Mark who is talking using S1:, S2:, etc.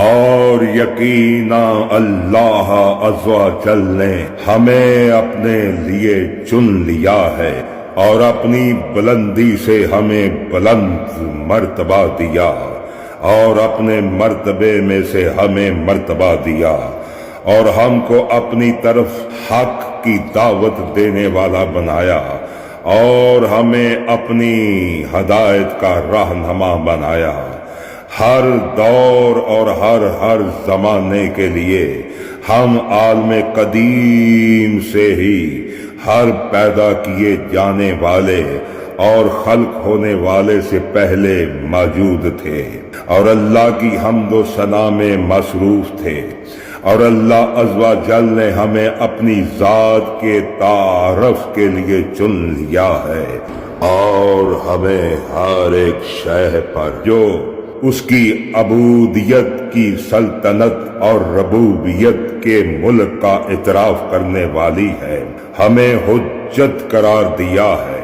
S1: اور یقینا اللہ عز و جل نے ہمیں اپنے لیے چن لیا ہے اور اپنی بلندی سے ہمیں بلند مرتبہ دیا اور اپنے مرتبے میں سے ہمیں مرتبہ دیا اور ہم کو اپنی طرف حق کی دعوت دینے والا بنایا اور ہمیں اپنی ہدایت کا رہنما بنایا۔ ہر دور اور ہر زمانے کے لیے ہم عالم قدیم سے ہی ہر پیدا کیے جانے والے اور خلق ہونے والے سے پہلے موجود تھے اور اللہ کی حمد و ثنا میں مصروف تھے، اور اللہ عز و جل نے ہمیں اپنی ذات کے تعارف کے لیے چن لیا ہے اور ہمیں ہر ایک شے پر جو اس کی عبودیت کی سلطنت اور ربوبیت کے ملک کا اعتراف کرنے والی ہے ہمیں حجت قرار دیا ہے